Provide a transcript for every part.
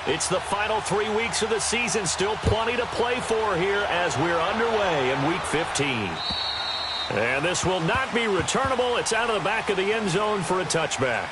It's the final 3 weeks of the season. Still plenty to play for here as we're underway in Week 15. And this will not be returnable. It's out of the back of the end zone for a touchback.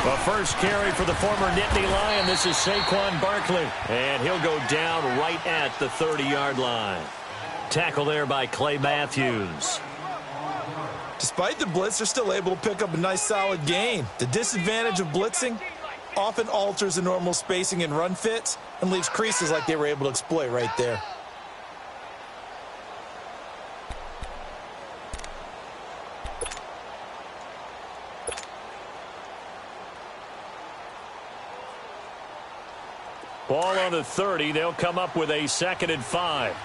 The first carry for the former Nittany Lion. This is Saquon Barkley. And he'll go down right at the 30-yard line. Tackle there by Clay Matthews. Despite the blitz, they're still able to pick up a nice solid gain. The disadvantage of blitzing often alters the normal spacing and run fits and leaves creases like they were able to exploit right there. Ball on the 30. They'll come up with a 2nd and 5.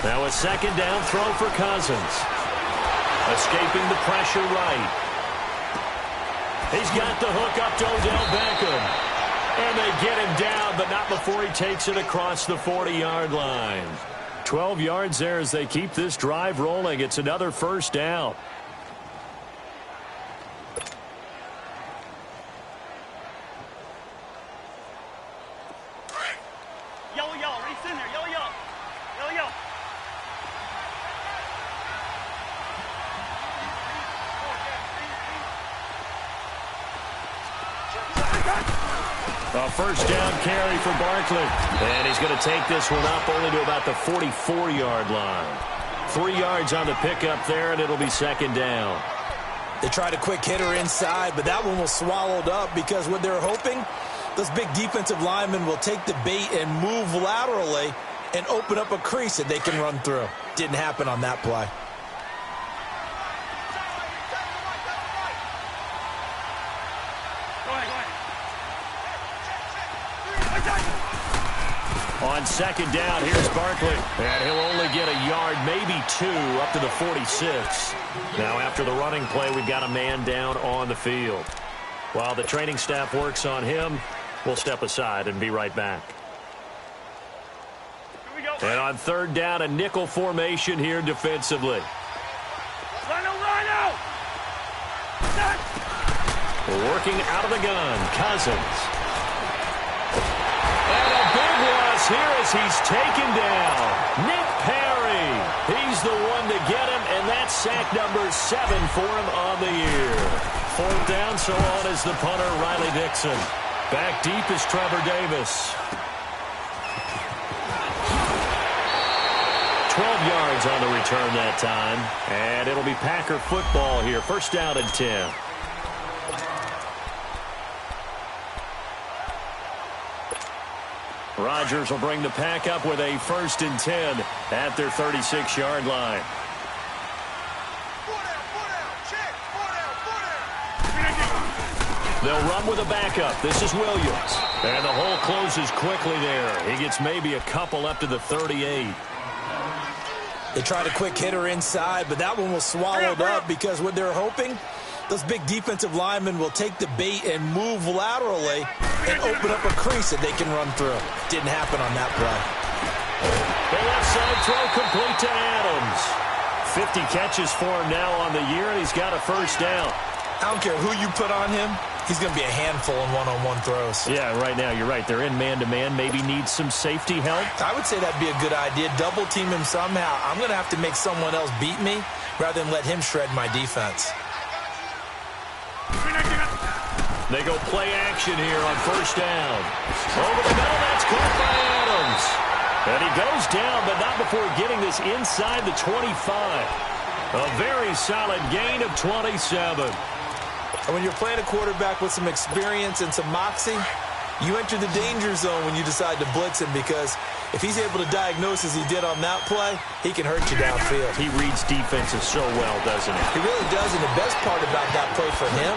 Now a 2nd down throw for Cousins. Escaping the pressure right. He's got the hook up to Odell Beckham. And they get him down, but not before he takes it across the 40-yard line. 12 yards there as they keep this drive rolling. It's another 1st down. A 1st down carry for Barkley. And he's going to take this one up only to about the 44-yard line. 3 yards on the pickup there, and it'll be 2nd down. They tried a quick hitter inside, but that one was swallowed up because what they're hoping, those big defensive linemen will take the bait and move laterally and open up a crease that they can run through. Didn't happen on that play. On 2nd down, here's Barkley. And he'll only get a yard, maybe 2, up to the 46. Now after the running play, we've got a man down on the field. While the training staff works on him, we'll step aside and be right back. And on 3rd down, a nickel formation here defensively. Working out of the gun, Cousins. And a big loss here as he's taken down. Nick Perry. He's the one to get him, and that's sack number 7 for him on the year. 4th down, so on is the punter, Riley Dixon. Back deep is Trevor Davis. 12 yards on the return that time. And it'll be Packer football here. 1st down and 10. Rodgers will bring the pack up with a 1st and 10 at their 36-yard line. They'll run with a backup. This is Williams. And the hole closes quickly there. He gets maybe a couple up to the 38. They tried a quick hitter inside, but that one was swallowed up because what they're hoping, those big defensive linemen will take the bait and move laterally and open up a crease that they can run through. Didn't happen on that play. The left side throw complete to Adams. 50 catches for him now on the year, and he's got a 1st down. I don't care who you put on him. He's going to be a handful in one-on-one throws. Yeah, right now, you're right. They're in man-to-man. Maybe needs some safety help. I would say that'd be a good idea. Double team him somehow. I'm going to have to make someone else beat me rather than let him shred my defense. They go play action here on 1st down. Over the middle, that's caught by Adams. And he goes down, but not before getting this inside the 25. A very solid gain of 27. And when you're playing a quarterback with some experience and some moxie, You enter the danger zone when you decide to blitz him, because if he's able to diagnose as he did on that play, he can hurt you downfield. He reads defenses so well, doesn't he? He really does, and the best part about that play for him,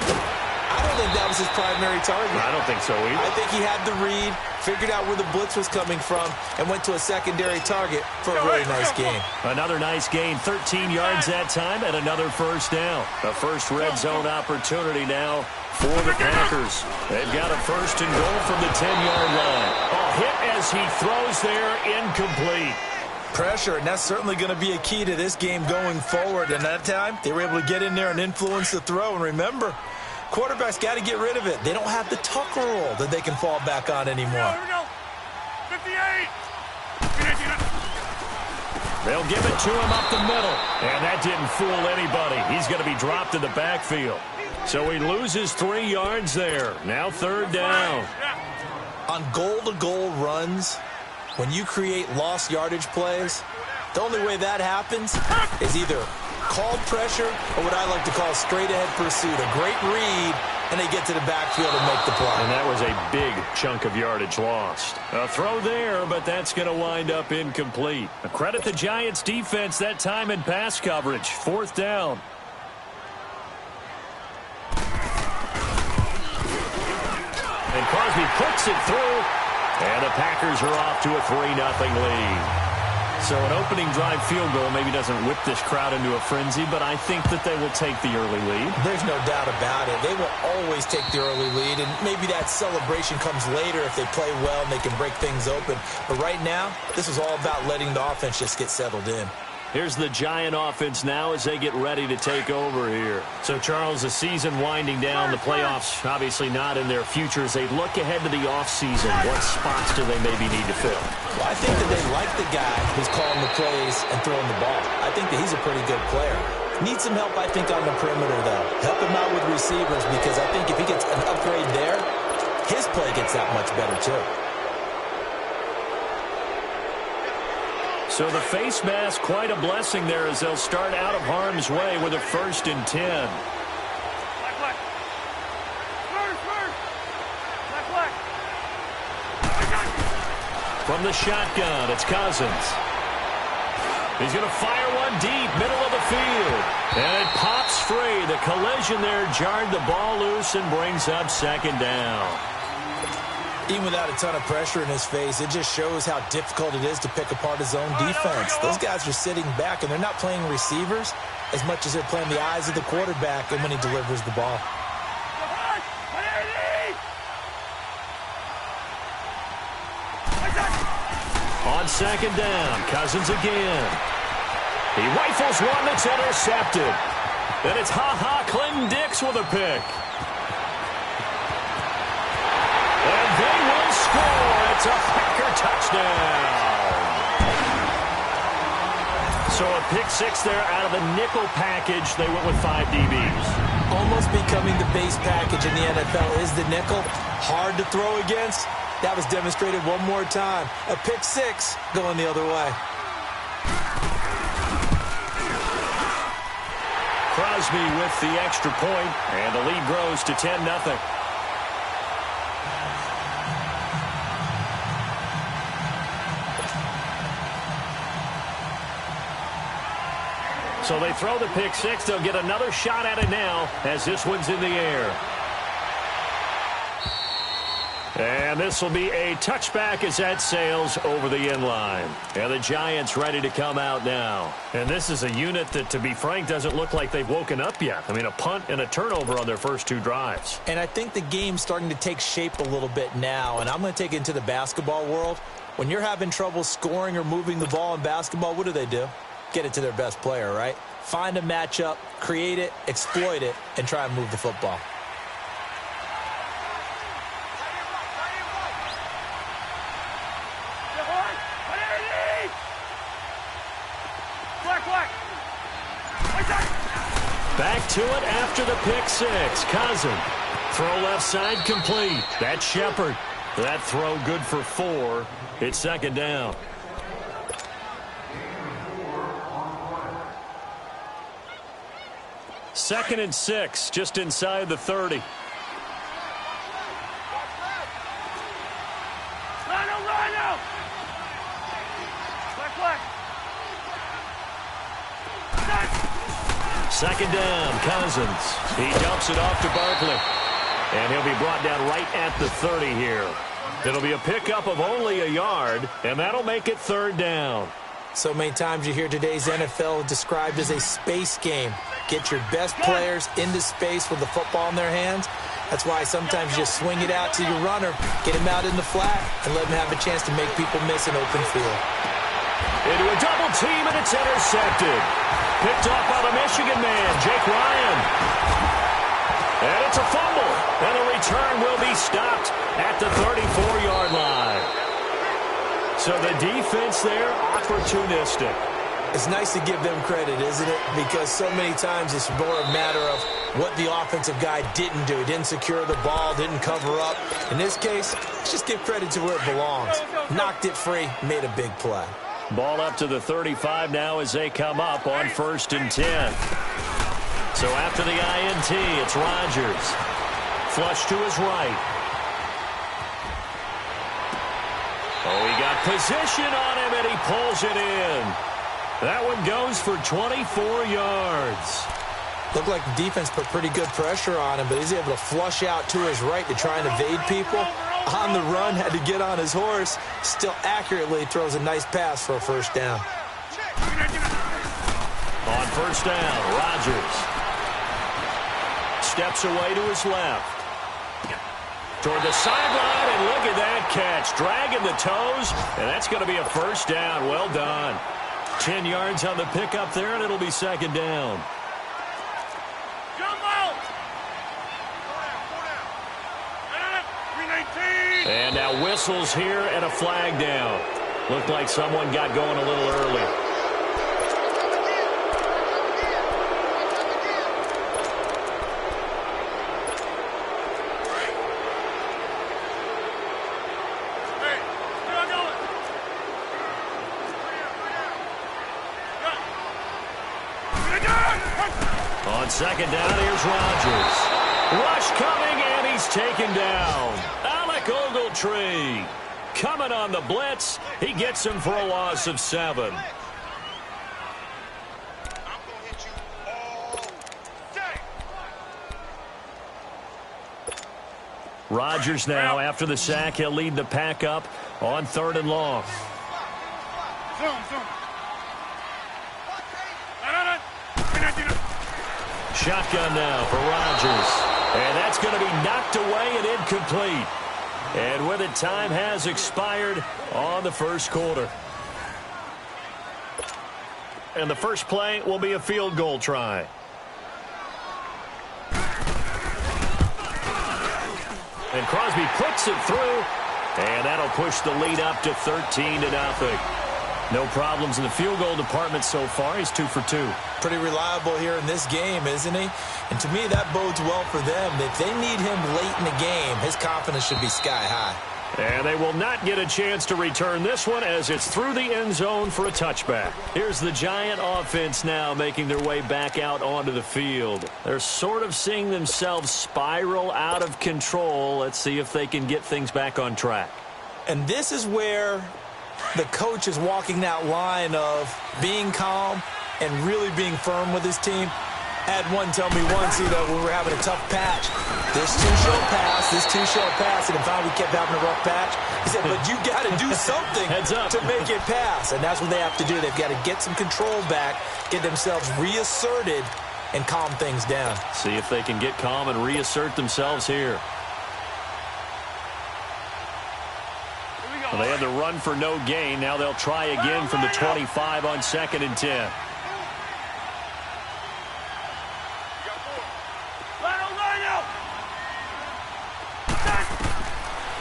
I don't think that was his primary target. I don't think so either. I think he had the read, figured out where the blitz was coming from, and went to a secondary target for a really nice gain. Another nice gain, 13 yards that time, and another first down. A first red zone opportunity now for the Packers. They've got a first and goal from the 10-yard line. A hit as he throws there, incomplete. Pressure, and that's certainly going to be a key to this game going forward. And that time, they were able to get in there and influence the throw. And remember, quarterbacks got to get rid of it. They don't have the Tucker rule that they can fall back on anymore. Here we go. 58. They'll give it to him up the middle. And that didn't fool anybody. He's going to be dropped in the backfield. So he loses 3 yards there. Now third down. On goal-to-goal runs, when you create lost yardage plays, the only way that happens is either called pressure or what I like to call straight-ahead pursuit. A great read, and they get to the backfield and make the play. And that was a big chunk of yardage lost. A throw there, but that's going to wind up incomplete. Credit the Giants' defense that time in pass coverage. Fourth down. And Crosby puts it through, and the Packers are off to a 3-0 lead. So an opening drive field goal maybe doesn't whip this crowd into a frenzy, but I think that they will take the early lead. There's no doubt about it. They will always take the early lead, and maybe that celebration comes later if they play well and they can break things open. But right now, this is all about letting the offense just get settled in. Here's the Giant offense now as they get ready to take over here. So, Charles, the season winding down, the playoffs obviously not in their future. As they look ahead to the offseason, what spots do they maybe need to fill? Well, I think that they like the guy who's calling the plays and throwing the ball. I think that he's a pretty good player. Needs some help, I think, on the perimeter, though. Help him out with receivers, because I think if he gets an upgrade there, his play gets that much better, too. So the face mask, quite a blessing there as they'll start out of harm's way with a 1st and 10. From the shotgun, it's Cousins. He's going to fire one deep, middle of the field. And it pops free. The collision there jarred the ball loose and brings up second down. Even without a ton of pressure in his face, it just shows how difficult it is to pick apart his own defense. Those guys are sitting back, and they're not playing receivers as much as they're playing the eyes of the quarterback and when he delivers the ball. On second down, Cousins again. He rifles one that's intercepted. Then it's Clinton Dix with a pick. And they will score. It's a Packer touchdown. So a pick six there out of the nickel package. They went with 5 DBs. Almost becoming the base package in the NFL is the nickel. Hard to throw against. That was demonstrated one more time. A pick six going the other way. Crosby with the extra point, and the lead grows to 10-0. So they throw the pick six. They'll get another shot at it now as this one's in the air. And this will be a touchback as that sails over the end line. And the Giants ready to come out now. And this is a unit that, to be frank, doesn't look like they've woken up yet. I mean, a punt and a turnover on their first 2 drives. And I think the game's starting to take shape a little bit now. And I'm going to take it into the basketball world. When you're having trouble scoring or moving the ball in basketball, what do? Get it to their best player, right? Find a matchup, create it, exploit it, and try and move the football. Back to it after the pick six. Cousins. Throw left side complete. That's Shepard. That throw good for 4. It's second down. Second and 6, just inside the 30. Second down, Cousins. He dumps it off to Barkley. And he'll be brought down right at the 30 here. It'll be a pickup of only a yard, and that'll make it third down. So many times you hear today's NFL described as a space game. Get your best players into space with the football in their hands. That's why sometimes you just swing it out to your runner, get him out in the flat, and let him have a chance to make people miss an open field. Into a double team, and it's intercepted. Picked off by the Michigan man, Jake Ryan. And it's a fumble, and the return will be stopped at the 34-yard line. So the defense there, opportunistic. It's nice to give them credit, isn't it? Because so many times it's more a matter of what the offensive guy didn't do. He didn't secure the ball, didn't cover up. In this case, let's just give credit to where it belongs. Knocked it free, made a big play. Ball up to the 35 now as they come up on 1st and 10. So after the INT, it's Rodgers. Flush to his right. Oh, he got position on him, and he pulls it in. That one goes for 24 yards. Looked like the defense put pretty good pressure on him, but he's able to flush out to his right to try and evade people. On the run, had to get on his horse. Still accurately throws a nice pass for a first down. On first down, Rodgers steps away to his left. Toward the sideline, and look at that catch. Dragging the toes, and that's going to be a first down. Well done. 10 yards on the pickup there, and it'll be second down. And now whistles here and a flag down. Looked like someone got going a little early. On second down, here's Rodgers. Rush coming, and he's taken down. Alec Ogletree coming on the blitz. He gets him for a loss of 7. Rodgers now, after the sack, he'll lead the pack up on 3rd and long. Shotgun now for Rodgers. And that's going to be knocked away and incomplete. And with it, time has expired on the first quarter. And the first play will be a field goal try. And Crosby puts it through. And that'll push the lead up to 13-0. No problems in the field goal department so far. He's 2 for 2. Pretty reliable here in this game, isn't he? And to me, that bodes well for them. If they need him late in the game, his confidence should be sky high. And they will not get a chance to return this one as it's through the end zone for a touchback. Here's the Giant offense now making their way back out onto the field. They're sort of seeing themselves spiral out of control. Let's see if they can get things back on track. And this is where the coach is walking that line of being calm and really being firm with his team. Had one tell me once, when we were having a tough patch, this two shall pass, and if we kept having a rough patch, he said, but you got to do something to make it pass. And that's what they have to do. They've got to get some control back, get themselves reasserted, and calm things down. See if they can get calm and reassert themselves here. Well, they had the run for no gain. Now they'll try again from the 25 on 2nd and 10.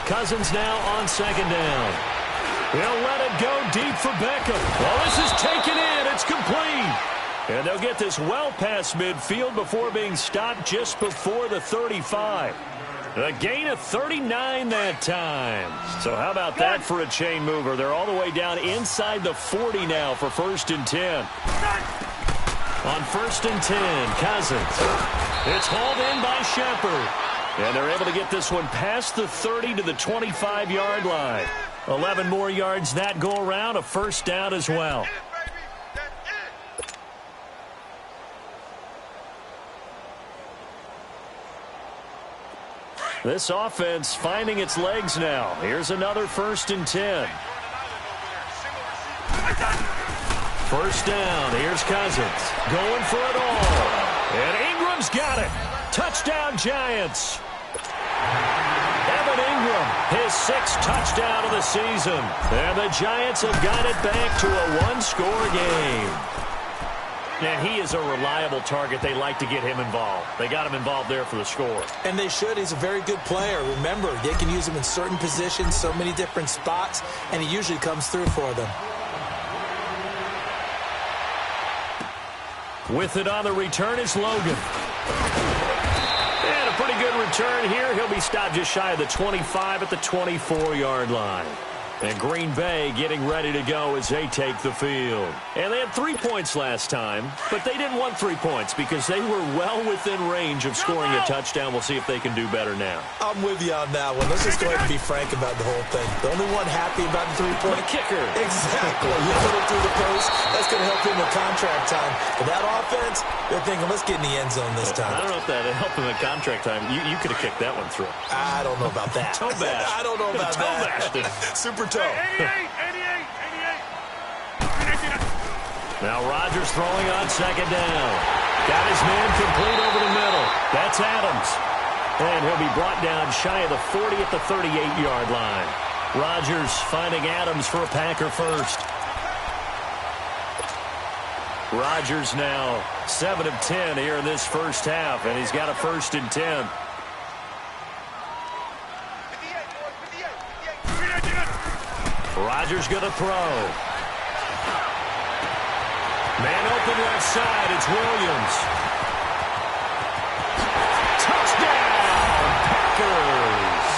Cousins now on 2nd down. They'll let it go deep for Beckham. Well, this is taken in. It's complete. And they'll get this well past midfield before being stopped just before the 35. A gain of 39 that time. So how about that for a chain mover? They're all the way down inside the 40 now for 1st and 10. On 1st and 10, Cousins. It's hauled in by Shepard. And they're able to get this one past the 30 to the 25-yard line. 11 more yards that go around, a first down as well. This offense finding its legs now. Here's another 1st and 10. First down. Here's Cousins. Going for it all. And Ingram's got it. Touchdown, Giants. Evan Ingram, his 6th touchdown of the season. And the Giants have got it back to a one-score game. And he is a reliable target. They like to get him involved. They got him involved there for the score. And they should. He's a very good player. Remember, they can use him in certain positions, so many different spots, and he usually comes through for them. With it on the return is Logan. And a pretty good return here. He'll be stopped just shy of the 25 at the 24-yard line. And Green Bay getting ready to go as they take the field. And they had 3 points last time, but they didn't want 3 points because they were well within range of scoring a touchdown. We'll see if they can do better now. I'm with you on that one. Let's just go ahead and be frank about the whole thing. The only one happy about the 3-point kicker. Exactly. You put it through the post. That's going to help him with contract time. But that offense, they're thinking, let's get in the end zone this time. I don't know if that helped him at contract time. You could have kicked that one through. I don't know about that. Toe bash. I don't know about that. Super toe. 88. Now Rodgers throwing on 2nd down. Got his man complete over the middle. That's Adams. And he'll be brought down shy of the 40 at the 38-yard line. Rodgers finding Adams for a Packer first. Rodgers now 7 of 10 here in this first half, and he's got a 1st and 10. Rodgers going to throw. Man open left side. It's Williams. Touchdown, Packers.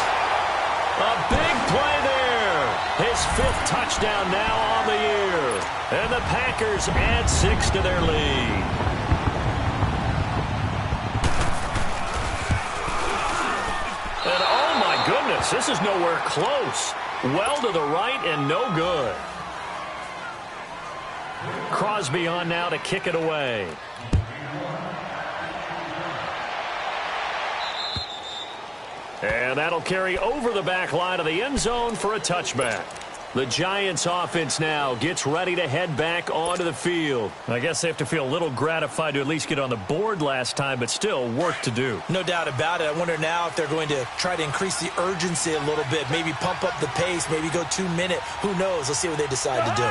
A big play there. His 5th touchdown now on the year. And the Packers add 6 to their lead. And oh my goodness, this is nowhere close. Well to the right and no good. Crosby on now to kick it away. And that'll carry over the back line of the end zone for a touchback. The Giants offense now gets ready to head back onto the field. I guess they have to feel a little gratified to at least get on the board last time, but still work to do. No doubt about it. I wonder now if they're going to try to increase the urgency a little bit, maybe pump up the pace, maybe go 2-minute. Who knows? Let's see what they decide to do.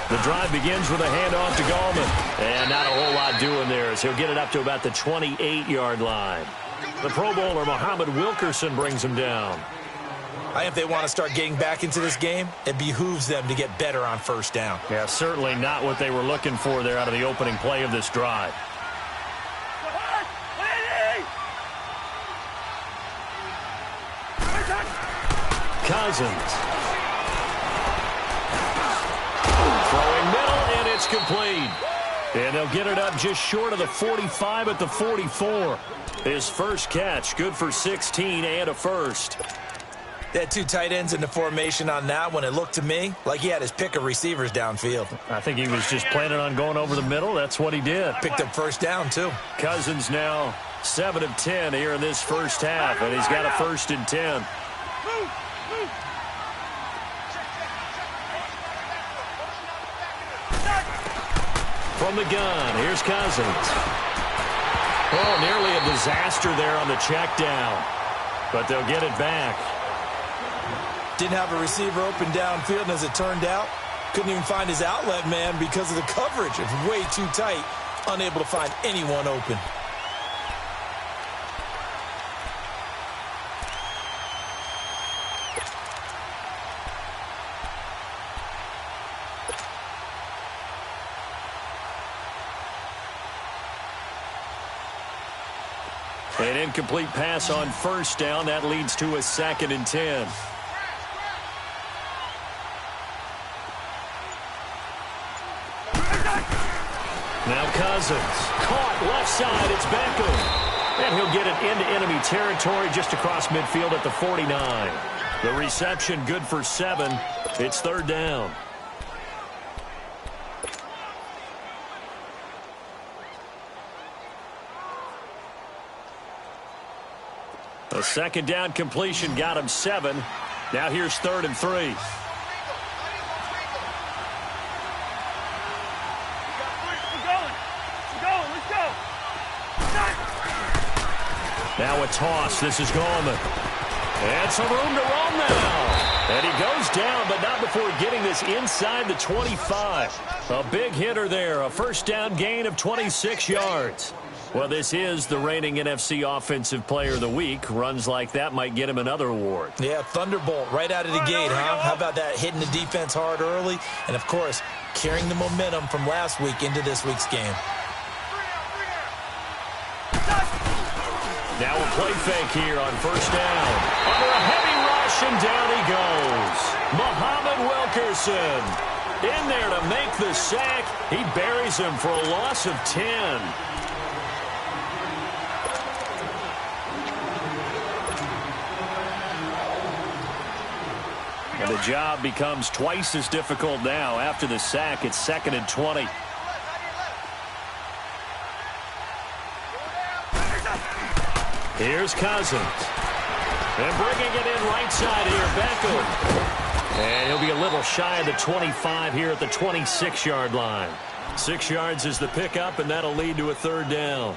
The drive begins with a handoff to Gallman. And not a whole lot doing there as he'll get it up to about the 28-yard line. The Pro Bowler, Muhammad Wilkerson, brings him down. I think if they want to start getting back into this game, it behooves them to get better on 1st down. Yeah, certainly not what they were looking for there out of the opening play of this drive. Cousins. Throwing middle, and it's complete. And they'll get it up just short of the 45 at the 44. His first catch, good for 16 and a 1st. They had 2 tight ends in the formation on that one. It looked to me like he had his pick of receivers downfield. I think he was just planning on going over the middle. That's what he did. Picked up 1st down, too. Cousins now 7 of 10 here in this first half, and he's got a 1st and 10. From the gun, here's Cousins. Oh, nearly a disaster there on the check down. But they'll get it back. Didn't have a receiver open downfield, and as it turned out, couldn't even find his outlet man because of the coverage. It was way too tight, unable to find anyone open. An incomplete pass on 1st down. That leads to a 2nd and 10. Now Cousins. Caught left side. It's Beckham. And he'll get it into enemy territory just across midfield at the 49. The reception good for 7. It's 3rd down. A second down completion got him 7. Now here's 3rd and 3. Now a toss. This is Gallman. And some room to roam now. And he goes down, but not before getting this inside the 25. A big hitter there. A first down gain of 26 yards. Well, this is the reigning NFC Offensive Player of the Week. Runs like that might get him another award. Yeah, thunderbolt right out of the gate, huh? How about that, hitting the defense hard early? And, of course, carrying the momentum from last week into this week's game. Now a play fake here on first down. Under a heavy rush, and down he goes. Muhammad Wilkerson in there to make the sack. He buries him for a loss of 10. And the job becomes twice as difficult now after the sack. It's 2nd and 20. Here's Cousins. And bringing it in right side here, Beckham. And he'll be a little shy of the 25 here at the 26-yard line. 6 yards is the pickup, and that'll lead to a 3rd down.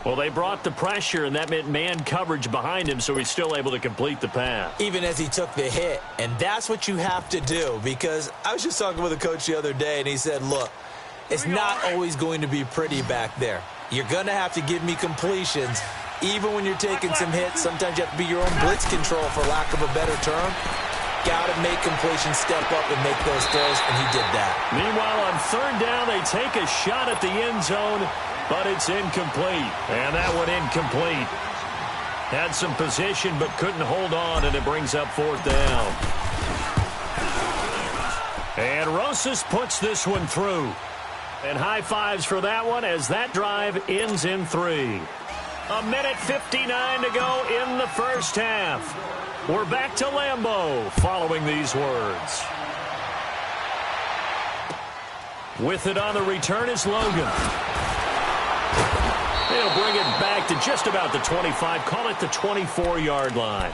Well, they brought the pressure, and that meant man coverage behind him, so he's still able to complete the pass. Even as he took the hit. And that's what you have to do, because I was just talking with a coach the other day, and he said, look, it's not always going to be pretty back there. You're going to have to give me completions. Even when you're taking some hits, sometimes you have to be your own blitz control, for lack of a better term. Got to make completions, step up and make those throws, and he did that. Meanwhile, on 3rd down, they take a shot at the end zone, but it's incomplete. And that one incomplete. Had some position, but couldn't hold on, and it brings up 4th down. And Rosas puts this one through. And high fives for that one as that drive ends in 3. 1:59 to go in the first half. We're back to Lambeau following these words. With it on the return is Logan. They'll bring it back to just about the 25, call it the 24-yard line.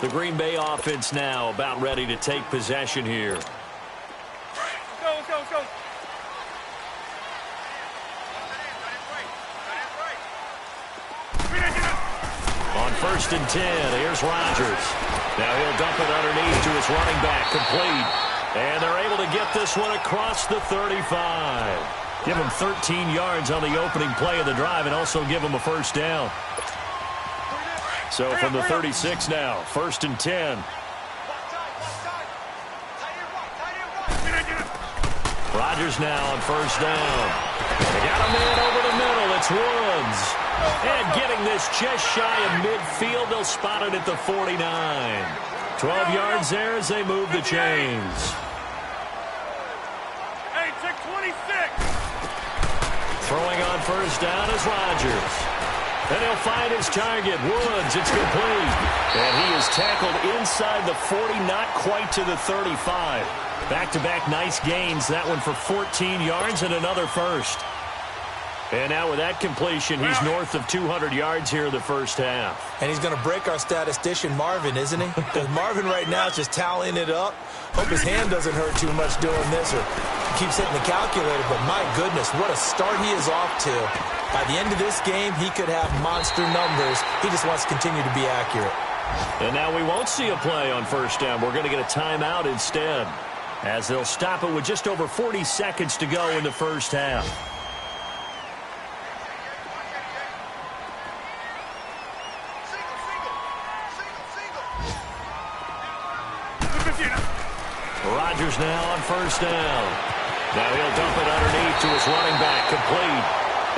The Green Bay offense now about ready to take possession here. Let's go. On 1st and 10, here's Rodgers. Now he'll dump it underneath to his running back, complete. And they're able to get this one across the 35. Give him 13 yards on the opening play of the drive and also give him a first down. So from the 36 now, 1st and 10. Rodgers now on 1st down. They got a man over the middle. It's Woods. And getting this just shy of midfield, they'll spot it at the 49. 12 yards there as they move the chains. Hey, check 26. Throwing on 1st down is Rodgers. And he'll find his target, Woods. It's complete. And he is tackled inside the 40, not quite to the 35. Back-to-back nice gains. That one for 14 yards and another first. And now with that completion, he's north of 200 yards here in the first half. And he's going to break our statistician, Marvin, isn't he? Because Marvin right now is just tallying it up. Hope his hand doesn't hurt too much doing this, or keeps hitting the calculator. But my goodness, what a start he is off to. By the end of this game, he could have monster numbers. He just wants to continue to be accurate. And now we won't see a play on 1st down. We're going to get a timeout instead, as they'll stop it with just over 40 seconds to go in the first half. Rodgers now on 1st down. Now he'll dump it underneath to his running back, complete.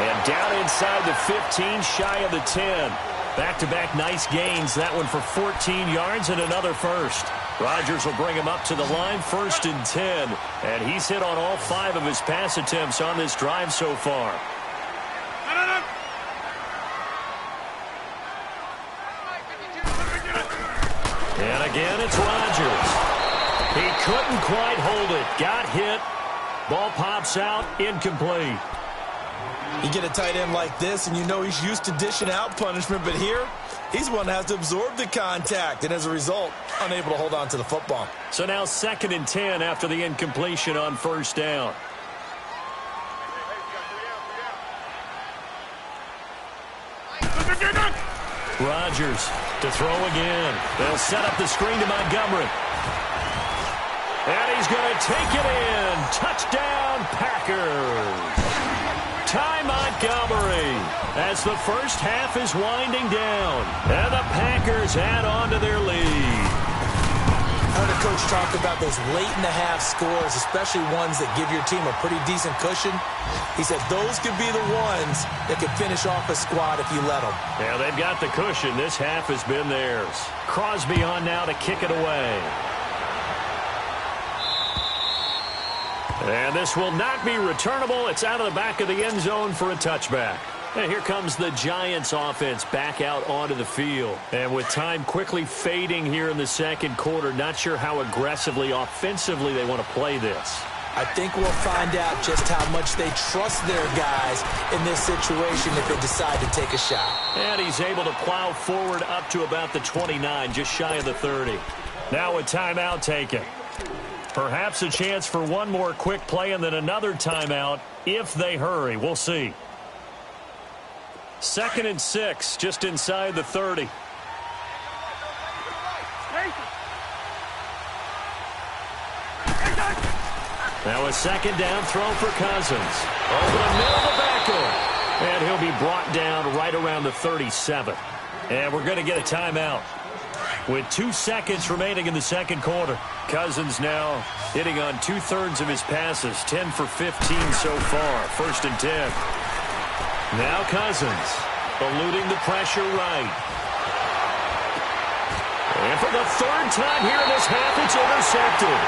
And down inside the 15, shy of the 10. Back-to-back nice gains. That one for 14 yards and another first. Rodgers will bring him up to the line, 1st and 10. And he's hit on all 5 of his pass attempts on this drive so far. And again, it's Rodgers. He couldn't quite hold it. Got hit. Ball pops out. Incomplete. You get a tight end like this, and you know he's used to dishing out punishment. But here, He's the one that has to absorb the contact, and as a result, unable to hold on to the football. So now 2nd and 10 after the incompletion on 1st down. Rodgers to throw again. They'll set up the screen to Montgomery. And he's going to take it in. Touchdown, Packers. Ty Montgomery as the first half is winding down. And the Packers add on to their lead. I heard a coach talk about those late-in-the-half scores, especially ones that give your team a pretty decent cushion. He said those could be the ones that could finish off a squad if you let them. Yeah, they've got the cushion. This half has been theirs. Crosby on now to kick it away. And this will not be returnable. It's out of the back of the end zone for a touchback. And here comes the Giants offense back out onto the field. And with time quickly fading here in the second quarter, not sure how aggressively, offensively they want to play this. I think we'll find out just how much they trust their guys in this situation if they decide to take a shot. And he's able to plow forward up to about the 29, just shy of the 30. Now a timeout taken. Perhaps a chance for one more quick play and then another timeout if they hurry. We'll see. 2nd and 6, just inside the 30. Now a 2nd down throw for Cousins. Over the middle of the backfield. And he'll be brought down right around the 37. And we're going to get a timeout. With 2 seconds remaining in the second quarter. Cousins now hitting on 2/3 of his passes. 10 for 15 so far. 1st and 10. Now Cousins eluding the pressure right. And for the 3rd time here in this half, it's intercepted.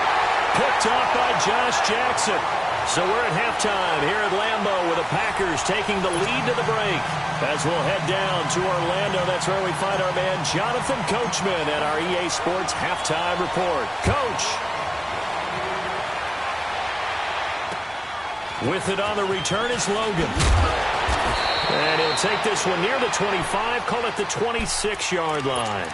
Picked off by Josh Jackson. So we're at halftime here at Lambeau with the Packers taking the lead to the break. As we'll head down to Orlando, that's where we find our man Jonathan Coachman at our EA Sports Halftime Report. Coach. With it on the return is Logan. And he'll take this one near the 25, call it the 26-yard line.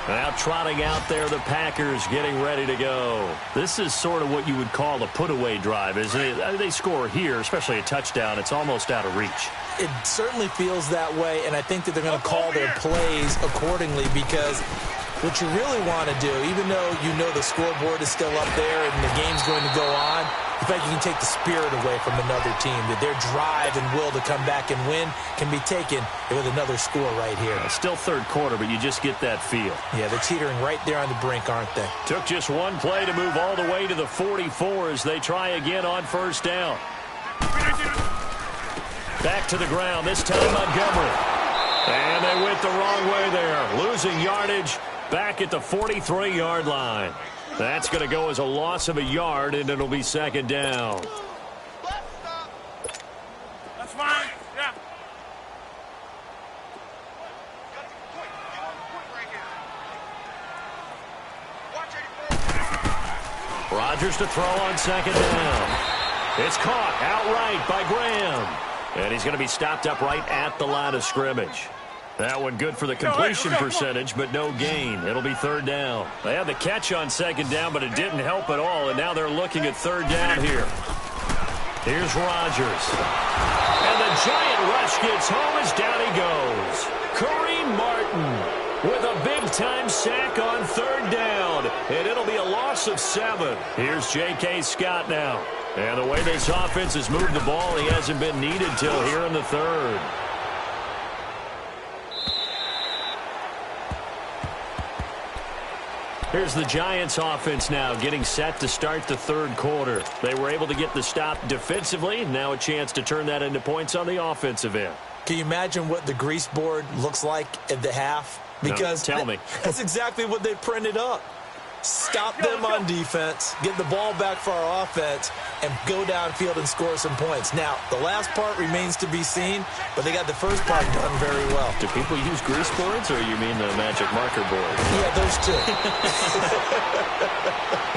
Now trotting out there, the Packers getting ready to go. This is sort of what you would call a put-away drive, isn't it? They score here, especially a touchdown. It's almost out of reach. It certainly feels that way, and I think that they're going to call their plays accordingly because what you really want to do, even though you know the scoreboard is still up there and the game's going to go on, in fact, you can take the spirit away from another team, that their drive and will to come back and win can be taken with another score right here. Still 3rd quarter, but you just get that feel. Yeah, they're teetering right there on the brink, aren't they? Took just one play to move all the way to the 44 as they try again on 1st down. Back to the ground, this time Montgomery. And they went the wrong way there, losing yardage back at the 43-yard line. That's going to go as a loss of a yard, and it'll be 2nd down. That's fine. Yeah. Rodgers to throw on 2nd down. It's caught outright by Graham. And he's going to be stopped up right at the line of scrimmage. That one good for the completion percentage, but no gain. It'll be 3rd down. They had the catch on 2nd down, but it didn't help at all, and now they're looking at 3rd down here. Here's Rodgers. And the giant rush gets home as down he goes. Kareem Martin with a big-time sack on 3rd down, and it'll be a loss of 7. Here's J.K. Scott now. And the way this offense has moved the ball, he hasn't been needed till here in the 3rd. Here's the Giants offense now getting set to start the 3rd quarter. They were able to get the stop defensively. Now a chance to turn that into points on the offensive end. Can you imagine what the grease board looks like at the half? Because no, tell me. That's exactly what they printed up. Stop them on defense, get the ball back for our offense, and go downfield and score some points. Now, the last part remains to be seen, but they got the first part done very well. Do people use grease boards, or you mean the magic marker board? Yeah, those two.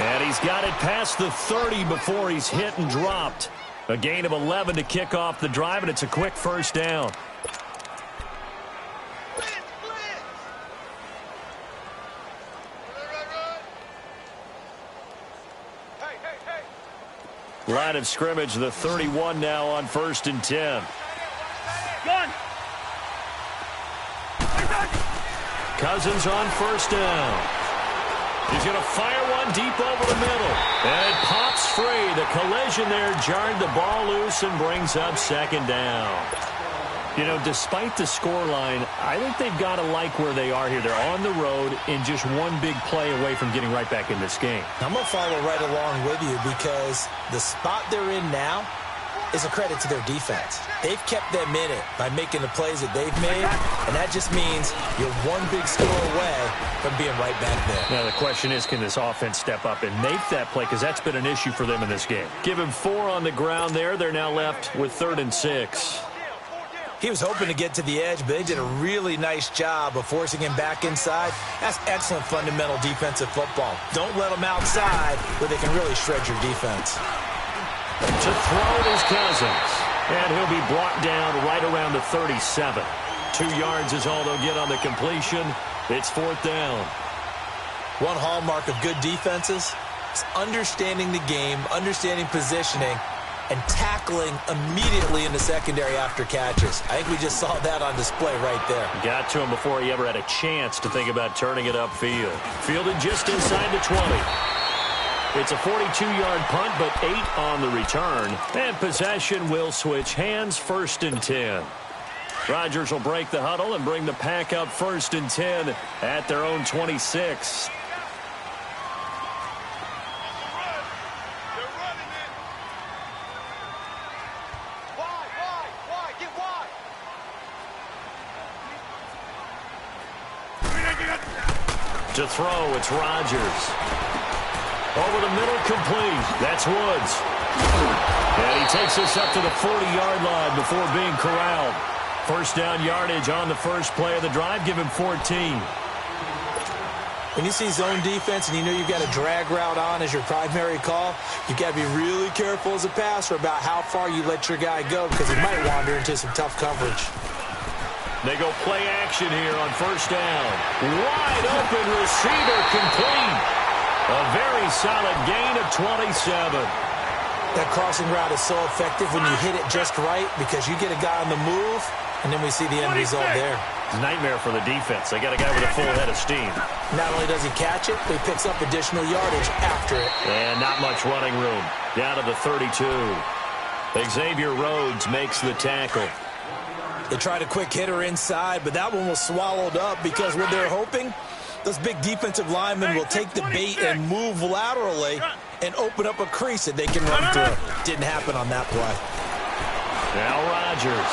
And he's got it past the 30 before he's hit and dropped. A gain of 11 to kick off the drive, and it's a quick 1st down. Line of scrimmage, the 31 now on 1st and 10. Gun. Cousins on 1st down. He's going to fire one deep over the middle. And it pops free. The collision there jarred the ball loose and brings up 2nd down. You know, despite the scoreline, I think they've got to like where they are here. They're on the road and just one big play away from getting right back in this game. I'm going to follow right along with you because the spot they're in now is a credit to their defense. They've kept them in it by making the plays that they've made, and that just means you're one big score away from being right back there. Now, the question is, can this offense step up and make that play? Because that's been an issue for them in this game. Give him 4 on the ground there. They're now left with 3rd and 6. He was hoping to get to the edge, but they did a really nice job of forcing him back inside. That's excellent fundamental defensive football. Don't let them outside where they can really shred your defense. To throw is Cousins. And he'll be brought down right around the 37. 2 yards is all they'll get on the completion. It's 4th down. One hallmark of good defenses is understanding the game, understanding positioning, and tackling immediately in the secondary after catches. I think we just saw that on display right there. Got to him before he ever had a chance to think about turning it upfield. Fielded just inside the 20. It's a 42-yard punt, but 8 on the return. And possession will switch hands, 1st and 10. Rodgers will break the huddle and bring the pack up 1st and 10 at their own 26. To throw, it's Rodgers. Over the middle, complete. That's Woods. And he takes us up to the 40-yard line before being corralled. 1st down yardage on the first play of the drive. Give him 14. When you see zone defense and you know you've got a drag route on as your primary call, you've got to be really careful as a passer about how far you let your guy go because he might wander into some tough coverage. They go play action here on 1st down. Wide open receiver complete. A very solid gain of 27. That crossing route is so effective when you hit it just right because you get a guy on the move, and then we see the end result there. It's a nightmare for the defense. They got a guy with a full head of steam. Not only does he catch it, but he picks up additional yardage after it. And not much running room. Down to the 32. Xavier Rhodes makes the tackle. They tried a quick hitter inside, but that one was swallowed up because what they're hoping, those big defensive linemen will take the bait and move laterally and open up a crease that they can run through. Didn't happen on that play. Now Rodgers.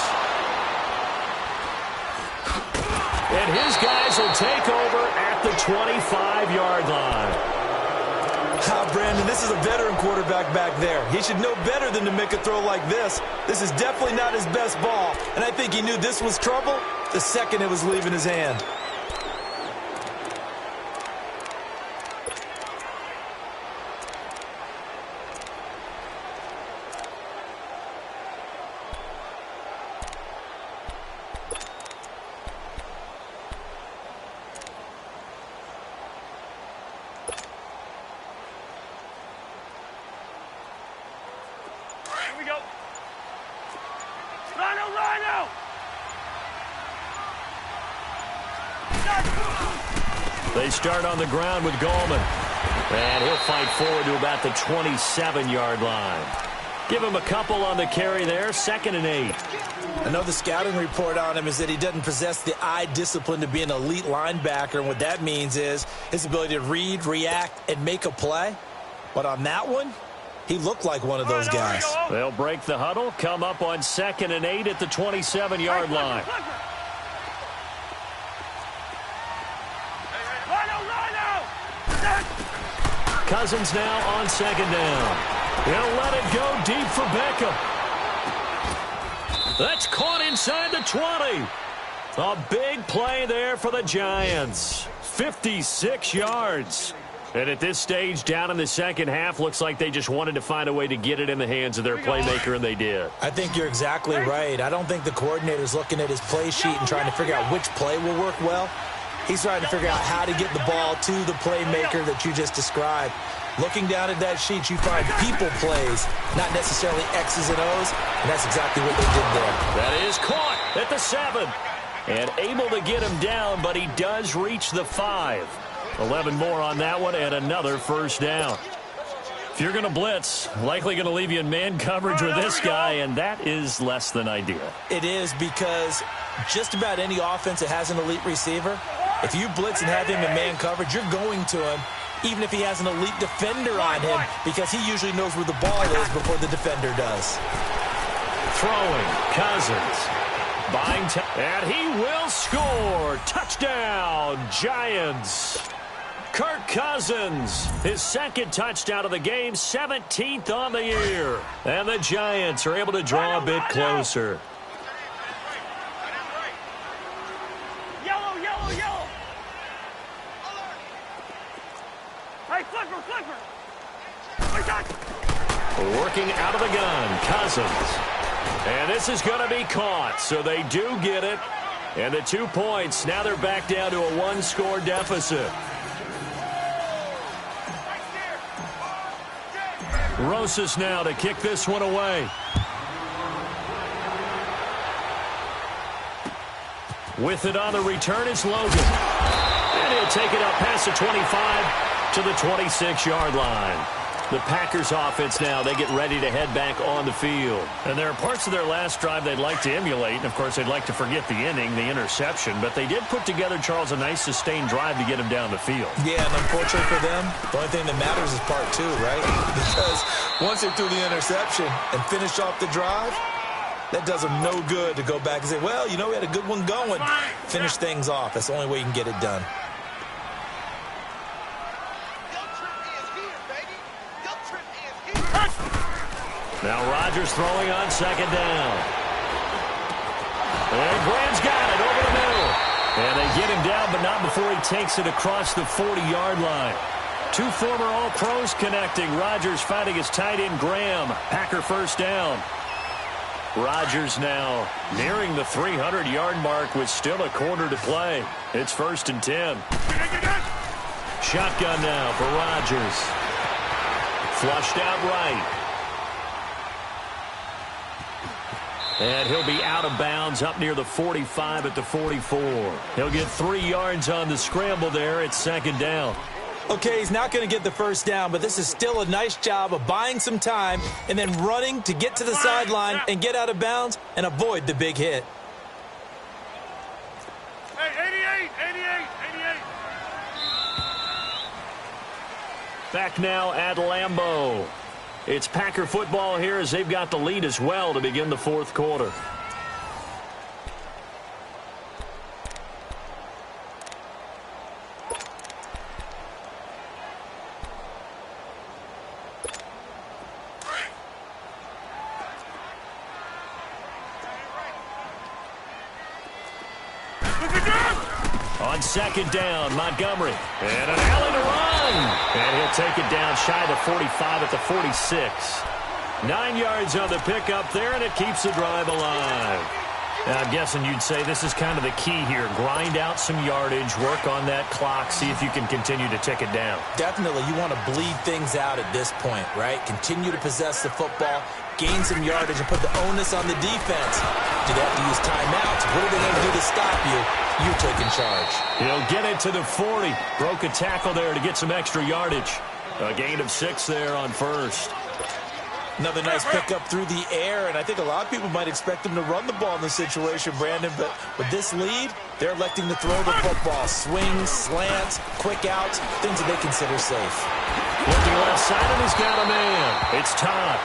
And his guys will take over at the 25-yard line. Brandon, this is a veteran quarterback back there. He should know better than to make a throw like this. This is definitely not his best ball, and I think he knew this was trouble the second it was leaving his hand. They start on the ground with Gallman. And he'll fight forward to about the 27-yard line. Give him a couple on the carry there, 2nd and 8. I know the scouting report on him is that he doesn't possess the eye discipline to be an elite linebacker, and what that means is his ability to read, react, and make a play. But on that one, he looked like one of those guys. They'll break the huddle, come up on 2nd and 8 at the 27-yard line. Cousins now on 2nd down. He'll let it go deep for Beckham. That's caught inside the 20. A big play there for the Giants. 56 yards. And at this stage, down in the second half, looks like they just wanted to find a way to get it in the hands of their playmaker, and they did. I think you're exactly right. I don't think the coordinator's looking at his play sheet and trying to figure out which play will work well. He's trying to figure out how to get the ball to the playmaker that you just described. Looking down at that sheet, you find people plays, not necessarily X's and O's, and that's exactly what they did there. That is caught at the 7. And able to get him down, but he does reach the 5. 11 more on that one, and another first down. If you're going to blitz, likely going to leave you in man coverage with this guy, and that is less than ideal. It is, because just about any offense that has an elite receiver, if you blitz and have him in man coverage, you're going to him, even if he has an elite defender on him, because he usually knows where the ball is before the defender does. Throwing, Cousins. Buying and he will score. Touchdown, Giants. Kirk Cousins, his second touchdown of the game, 17th on the year. And the Giants are able to draw a bit closer. Yellow, yellow, yellow. Hey, flipper, flipper. Working out of the gun, Cousins. And this is going to be caught, so they do get it. And the 2 points, now they're back down to a 1-score deficit. Rosas now to kick this one away. With it on the return is Logan. And he'll take it up past the 25 to the 26-yard line. The Packers offense now, they get ready to head back on the field. And there are parts of their last drive they'd like to emulate. And, of course, they'd like to forget the inning, the interception. But they did put together, Charles, a nice sustained drive to get him down the field. Yeah, and unfortunately for them, the only thing that matters is part 2, right? Because once they threw the interception and finished off the drive, that does them no good to go back and say, well, you know, we had a good one going. Finish things off. That's the only way you can get it done. Now Rodgers throwing on second down. And Graham's got it over the middle. And they get him down, but not before he takes it across the 40-yard line. 2 former All-Pros connecting. Rodgers finding his tight end, Graham. Packer first down. Rodgers now nearing the 300-yard mark with still a quarter to play. It's 1st and 10. Shotgun now for Rodgers. Flushed out right. And he'll be out of bounds up near the 45 at the 44. He'll get 3 yards on the scramble there. It's 2nd down. Okay, he's not going to get the first down, but this is still a nice job of buying some time and then running to get to the sideline and get out of bounds and avoid the big hit. Hey, 88. Back now at Lambeau. It's Packer football here as they've got the lead as well to begin the 4th quarter. On 2nd down, Montgomery. And an alley to run. And he'll take it down shy of the 45 at the 46. 9 yards on the pickup there, and it keeps the drive alive. Now, I'm guessing you'd say this is kind of the key here. Grind out some yardage, work on that clock, see if you can continue to tick it down. Definitely, you want to bleed things out at this point, right? Continue to possess the football, gain some yardage, and put the onus on the defense. Do they have to use timeouts? What are they going to do to stop you? You're taking charge. He'll get it to the 40. Broke a tackle there to get some extra yardage. A gain of 6 there on 1st. Another nice pickup through the air, and I think a lot of people might expect him to run the ball in this situation, Brandon, but with this lead, they're electing to throw the football. Swings, slants, quick outs, things that they consider safe. Looking left side, and he's got a man. It's Todd.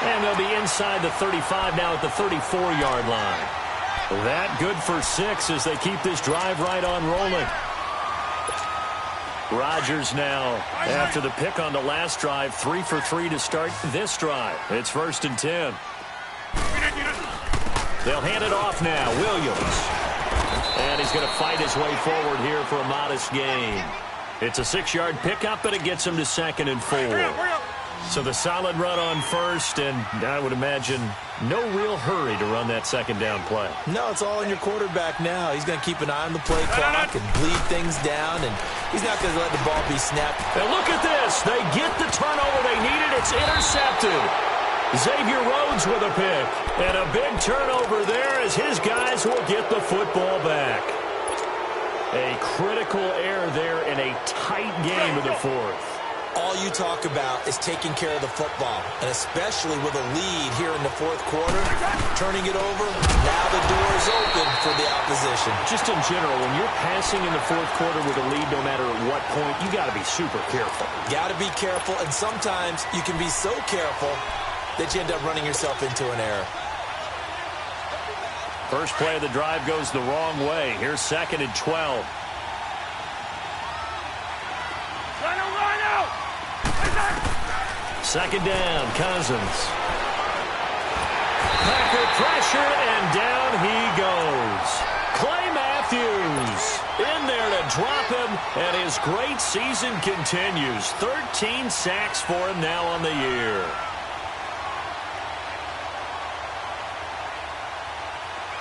And they'll be inside the 35 now at the 34-yard line. That good for 6 as they keep this drive right on rolling. Rodgers now, after the pick on the last drive, 3 for 3 to start this drive. It's 1st and 10. They'll hand it off now. Williams. And he's going to fight his way forward here for a modest gain. It's a 6-yard pickup, but it gets him to 2nd and 4. So the solid run on first, and I would imagine no real hurry to run that second down play. No, it's all on your quarterback now. He's going to keep an eye on the play clock and bleed things down, and he's not going to let the ball be snapped. And look at this. They get the turnover they needed. It's intercepted. Xavier Rhodes with a pick. And a big turnover there as his guys will get the football back. A critical error there in a tight game of the fourth. All you talk about is taking care of the football, and especially with a lead here in the fourth quarter, turning it over, now the door is open for the opposition. Just in general, when you're passing in the fourth quarter with a lead, no matter at what point, you got to be super careful. Got to be careful, and sometimes you can be so careful that you end up running yourself into an error. First play of the drive goes the wrong way. Here's 2nd and 12. Second down, Cousins. Packer pressure, and down he goes. Clay Matthews in there to drop him, and his great season continues. 13 sacks for him now on the year.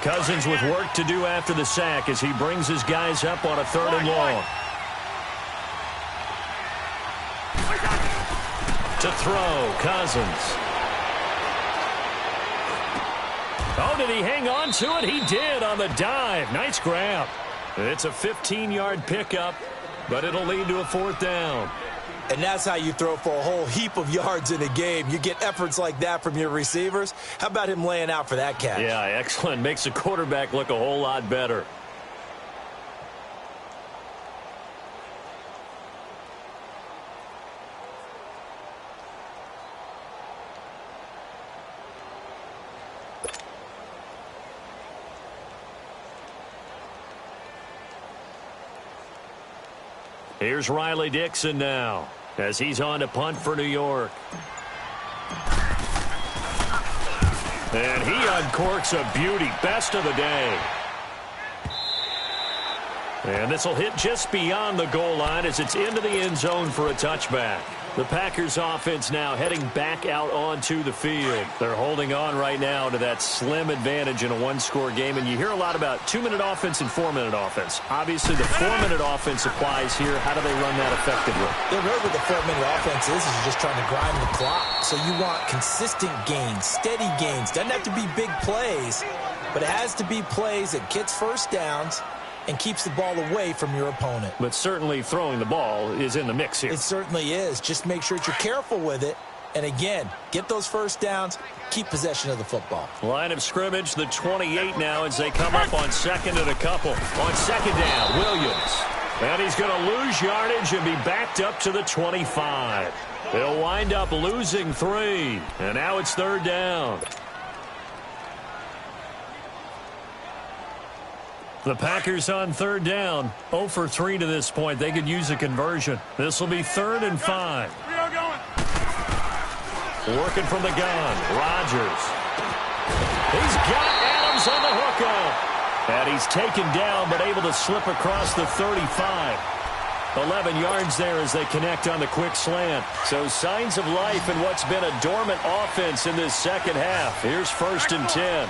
Cousins with work to do after the sack as he brings his guys up on a 3rd and long. To throw, Cousins. Oh, did he hang on to it? He did on the dive. Nice grab. It's a 15-yard pickup, but it'll lead to a 4th down. And that's how you throw for a whole heap of yards in a game. You get efforts like that from your receivers. How about him laying out for that catch? Yeah, excellent. Makes the quarterback look a whole lot better. Here's Riley Dixon now as he's on to punt for New York. And he uncorks a beauty. Best of the day. And this will hit just beyond the goal line as it's into the end zone for a touchback. The Packers offense now heading back out onto the field. They're holding on right now to that slim advantage in a one-score game. And you hear a lot about 2-minute offense and 4-minute offense. Obviously, the 4-minute offense applies here. How do they run that effectively? The road with the 4-minute offense is you're just trying to grind the clock. So you want consistent gains, steady gains. Doesn't have to be big plays, but it has to be plays that gets first downs and keeps the ball away from your opponent. But certainly throwing the ball is in the mix here. It certainly is. Just make sure that you're careful with it. And again, get those first downs, keep possession of the football. Line of scrimmage, the 28 now as they come up on 2nd and a couple. On 2nd down, Williams. And he's going to lose yardage and be backed up to the 25. They'll wind up losing 3. And now it's 3rd down. The Packers on 3rd down, 0 for 3 to this point. They could use a conversion. This will be 3rd and 5. Working from the gun, Rodgers. He's got Adams on the hookup. And he's taken down but able to slip across the 35. 11 yards there as they connect on the quick slant. So signs of life in what's been a dormant offense in this second half. Here's 1st and 10.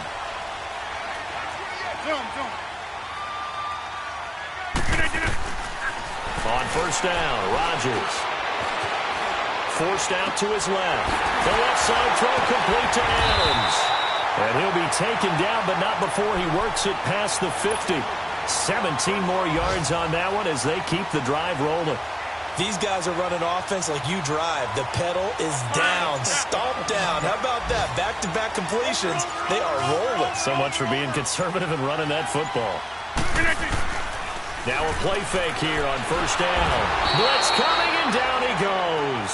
On 1st down, Rodgers. Forced out to his left. The left side throw complete to Adams. And he'll be taken down, but not before he works it past the 50. 17 more yards on that one as they keep the drive rolling. These guys are running offense like you drive. The pedal is down, stomp down. How about that? Back-to-back completions. They are rolling. So much for being conservative and running that football. Now a play fake here on 1st down. Blitz coming, and down he goes.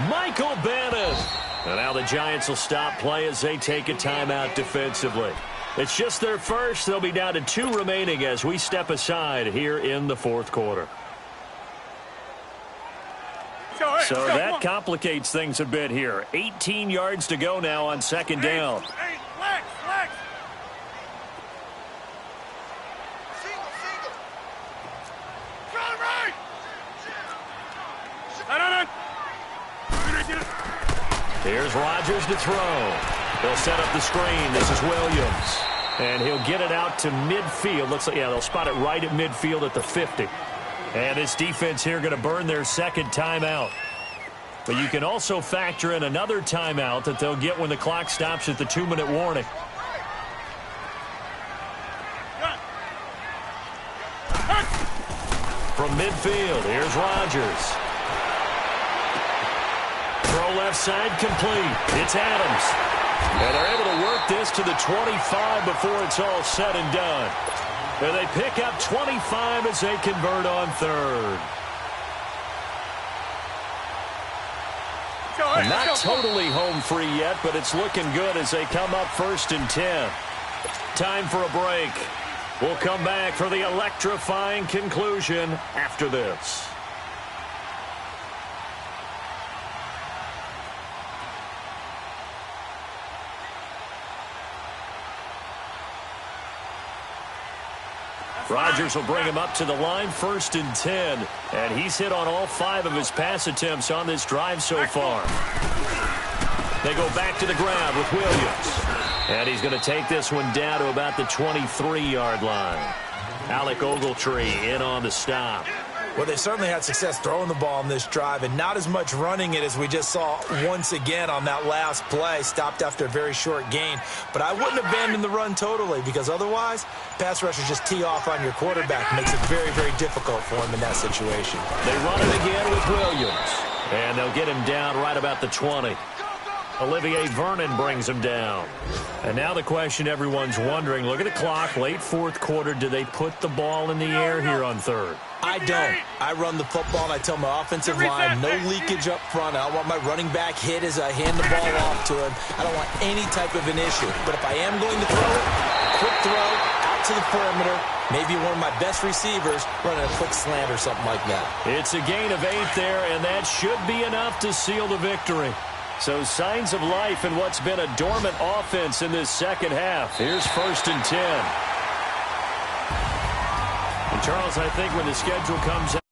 Michael Bennett. And now the Giants will stop play as they take a timeout defensively. It's just their first. They'll be down to 2 remaining as we step aside here in the 4th quarter. So that complicates things a bit here. 18 yards to go now on 2nd down. Here's Rodgers to throw. They'll set up the screen. This is Williams. And he'll get it out to midfield. Looks like, yeah, they'll spot it right at midfield at the 50. And this defense here going to burn their second timeout. But you can also factor in another timeout that they'll get when the clock stops at the 2-minute warning. From midfield, here's Rodgers. Throw left side complete. It's Adams. And they're able to work this to the 25 before it's all said and done. And they pick up 25 as they convert on third. Not totally home free yet, but it's looking good as they come up 1st and 10. Time for a break. We'll come back for the electrifying conclusion after this. Rodgers will bring him up to the line, 1st and 10. And he's hit on all 5 of his pass attempts on this drive so far. They go back to the ground with Williams. And he's going to take this one down to about the 23-yard line. Alec Ogletree in on the stop. Well, they certainly had success throwing the ball on this drive and not as much running it as we just saw once again on that last play. Stopped after a very short gain. But I wouldn't abandon the run totally because otherwise, pass rushers just tee off on your quarterback. Makes it very, very difficult for him in that situation. They run it again with Williams. And they'll get him down right about the 20. Olivier Vernon brings him down. And now the question everyone's wondering, look at the clock, late 4th quarter, do they put the ball in the air here on 3rd? I don't. I run the football and I tell my offensive line, no leakage up front. I don't want my running back hit as I hand the ball off to him. I don't want any type of an issue. But if I am going to throw it, quick throw, out to the perimeter, maybe one of my best receivers running a quick slant or something like that. It's a gain of 8 there, and that should be enough to seal the victory. So signs of life in what's been a dormant offense in this second half. Here's 1st and 10. And Charles, I think when the schedule comes out,